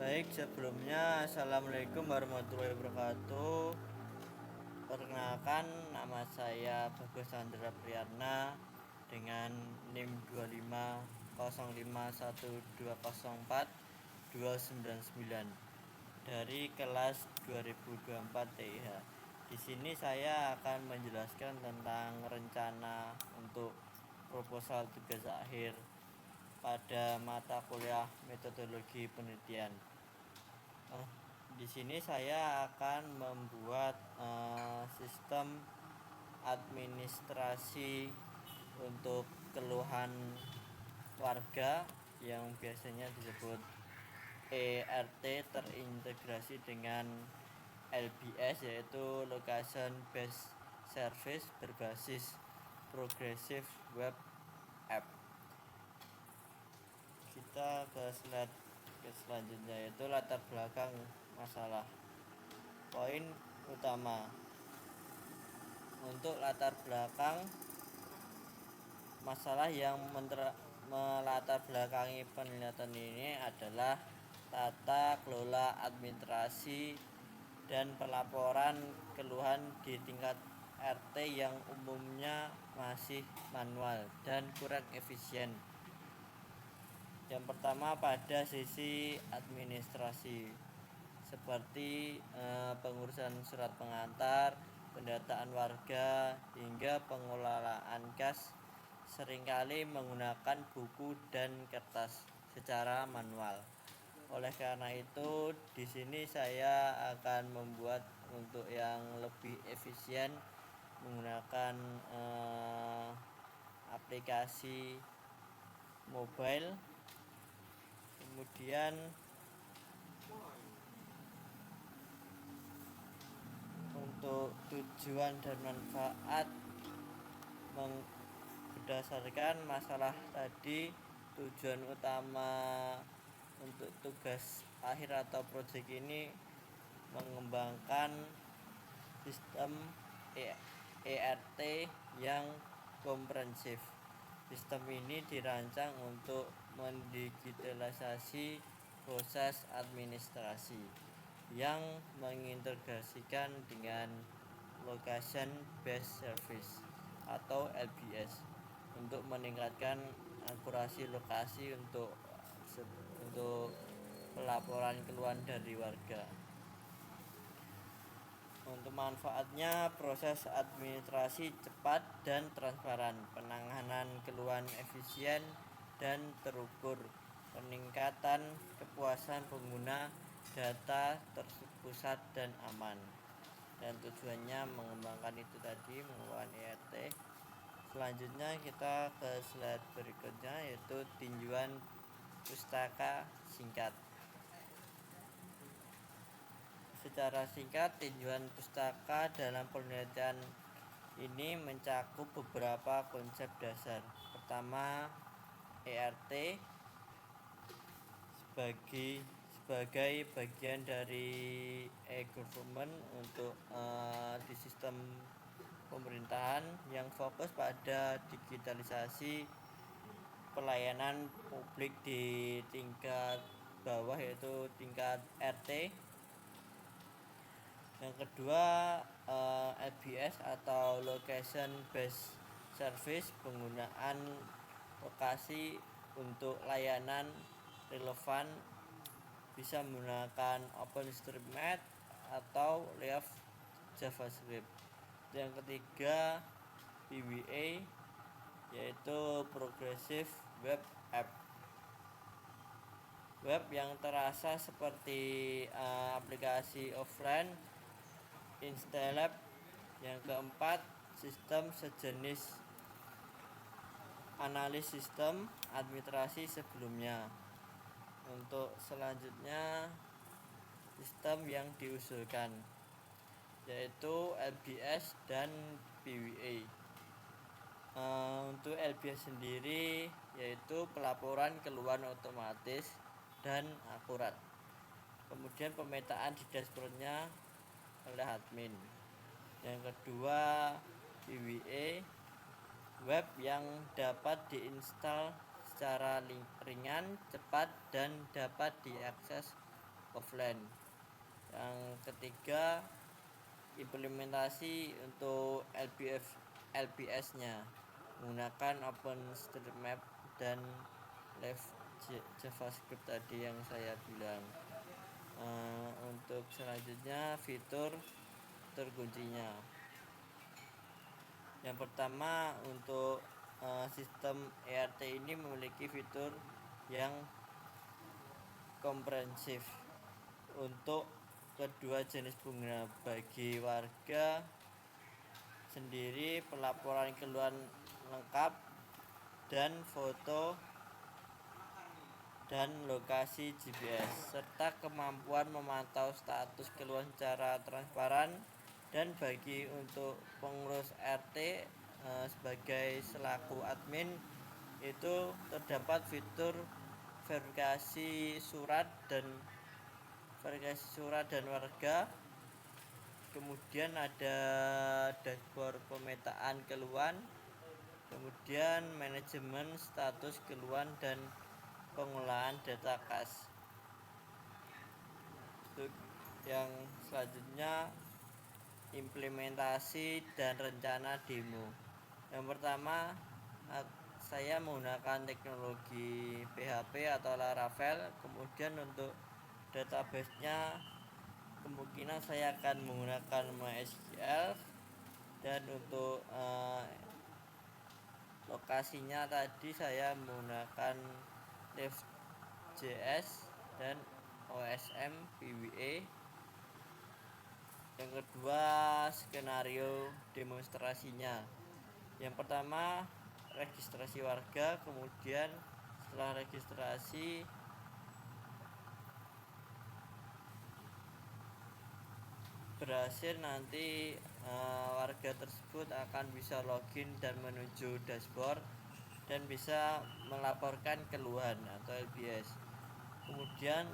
Baik, sebelumnya Assalamualaikum warahmatullahi wabarakatuh. Perkenalkan, nama saya Bagus Andra Priyarna dengan NIM 25051204299 dari kelas 2024 TIH. Di sini saya akan menjelaskan tentang rencana untuk proposal tugas akhir pada mata kuliah metodologi penelitian. Di sini saya akan membuat sistem administrasi untuk keluhan warga yang biasanya disebut ERT terintegrasi dengan LBS, yaitu Location Based Service berbasis Progressive Web App. Kita ke slide selanjutnya, yaitu latar belakang masalah. Poin utama untuk latar belakang masalah yang melatar belakangi penelitian ini adalah tata kelola administrasi dan pelaporan keluhan di tingkat RT yang umumnya masih manual dan kurang efisien. Yang pertama, pada sisi administrasi seperti pengurusan surat pengantar, pendataan warga, hingga pengelolaan kas seringkali menggunakan buku dan kertas secara manual. Oleh karena itu, di sini saya akan membuat untuk yang lebih efisien menggunakan aplikasi mobile. Kemudian untuk tujuan dan manfaat berdasarkan masalah tadi, tujuan utama untuk tugas akhir atau proyek ini mengembangkan sistem ERT yang komprehensif. Sistem ini dirancang untuk mendigitalisasi proses administrasi yang mengintegrasikan dengan Location Based Service atau LBS untuk meningkatkan akurasi lokasi untuk pelaporan keluhan dari warga. Untuk manfaatnya, proses administrasi cepat dan transparan, penanganan keluhan efisien dan terukur, peningkatan kepuasan pengguna, data terpusat dan aman. Dan tujuannya mengembangkan itu tadi, mengembangkan ERT. Selanjutnya kita ke slide berikutnya, yaitu tinjauan pustaka singkat. Secara singkat, tinjauan pustaka dalam penelitian ini mencakup beberapa konsep dasar. Pertama, ERT sebagai bagian dari e-government untuk di sistem pemerintahan yang fokus pada digitalisasi pelayanan publik di tingkat bawah, yaitu tingkat RT. Yang kedua, LBS atau Location Based Service, penggunaan lokasi untuk layanan relevan, bisa menggunakan OpenStreetMap atau Live JavaScript. Yang ketiga, PWA, yaitu Progressive Web App, web yang terasa seperti aplikasi offline installed. Yang keempat, sistem sejenis analis sistem administrasi sebelumnya. Untuk selanjutnya, sistem yang diusulkan yaitu LBS dan PWA. Untuk LBS sendiri yaitu pelaporan keluhan otomatis dan akurat. Kemudian pemetaan di dashboardnya oleh admin. Yang kedua, PWA, web yang dapat diinstal secara ringan, cepat, dan dapat diakses offline. Yang ketiga, implementasi untuk LBS-nya menggunakan OpenStreetMap dan Live JavaScript tadi yang saya bilang. Untuk selanjutnya fitur terkuncinya. Yang pertama, untuk sistem ERT ini memiliki fitur yang komprehensif untuk kedua jenis pengguna. Bagi warga sendiri, pelaporan keluhan lengkap dan foto dan lokasi GPS, serta kemampuan memantau status keluhan secara transparan. Dan bagi untuk pengurus RT sebagai selaku admin, itu terdapat fitur verifikasi surat dan warga. Kemudian ada dashboard pemetaan keluhan, kemudian manajemen status keluhan dan pengolahan data kas. Untuk yang selanjutnya, implementasi dan rencana demo. Yang pertama, saya menggunakan teknologi PHP atau Laravel. Kemudian untuk database-nya kemungkinan saya akan menggunakan MySQL. Dan untuk lokasinya tadi saya menggunakan Live.js dan OSM PWA. Yang kedua, skenario demonstrasinya. Yang pertama, registrasi warga. Kemudian setelah registrasi, berhasil, nanti warga tersebut akan bisa login dan menuju dashboard dan bisa melaporkan keluhan atau LBS. Kemudian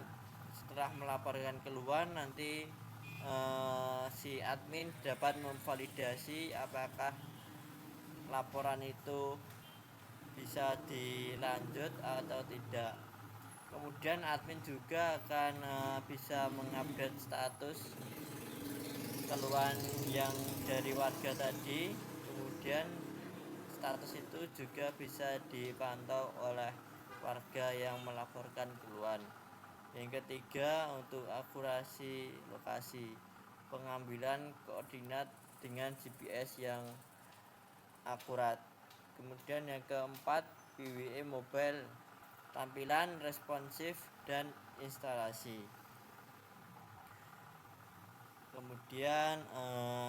setelah melaporkan keluhan, nanti si admin dapat memvalidasi apakah laporan itu bisa dilanjut atau tidak. Kemudian admin juga akan bisa mengupdate status keluhan yang dari warga tadi. Kemudian status itu juga bisa dipantau oleh warga yang melaporkan keluhan. Yang ketiga, untuk akurasi lokasi, pengambilan koordinat dengan GPS yang akurat. Kemudian yang keempat, PWA mobile, tampilan responsif dan instalasi. Kemudian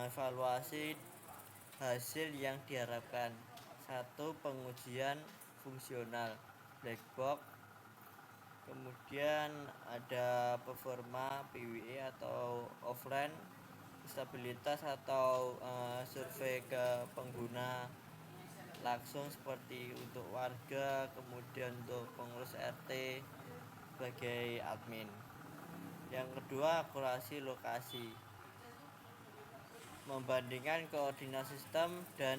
evaluasi hasil yang diharapkan. 1. Pengujian fungsional black box. Kemudian ada performa PWA atau offline, stabilitas atau survei ke pengguna langsung seperti untuk warga, kemudian untuk pengurus RT sebagai admin. Yang kedua, akurasi lokasi, membandingkan koordinat sistem dan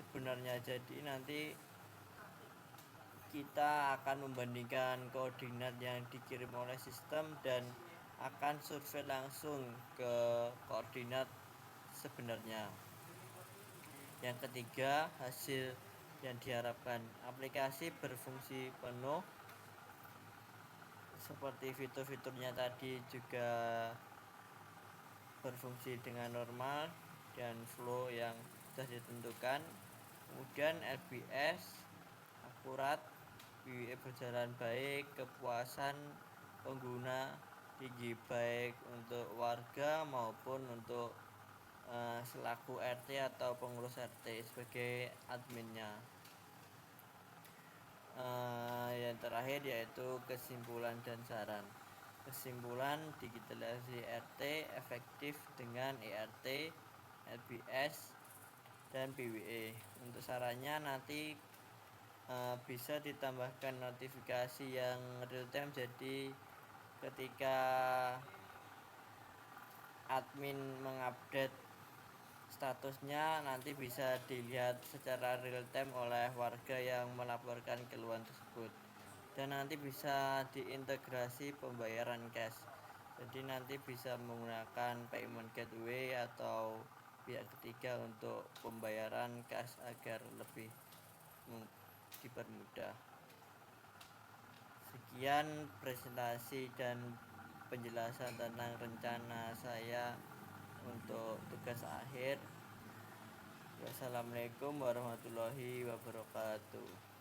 sebenarnya. Jadi nanti kita akan membandingkan koordinat yang dikirim oleh sistem dan akan survei langsung ke koordinat sebenarnya. Yang ketiga, hasil yang diharapkan, aplikasi berfungsi penuh seperti fitur-fiturnya tadi juga berfungsi dengan normal dan flow yang sudah ditentukan. Kemudian LBS akurat, PWA berjalan baik, kepuasan pengguna tinggi baik untuk warga maupun untuk selaku RT atau pengurus RT sebagai adminnya. Yang terakhir yaitu kesimpulan dan saran. Kesimpulan, digitalisasi RT efektif dengan ERT, LBS, dan PWA. Untuk sarannya nanti bisa ditambahkan notifikasi yang real time, jadi ketika admin mengupdate statusnya nanti bisa dilihat secara real time oleh warga yang melaporkan keluhan tersebut. Dan nanti bisa diintegrasi pembayaran cash. Jadi nanti bisa menggunakan payment gateway atau pihak ketiga untuk pembayaran cash agar lebih dipermudah. Sekian presentasi dan penjelasan tentang rencana saya untuk tugas akhir. Wassalamualaikum warahmatullahi wabarakatuh.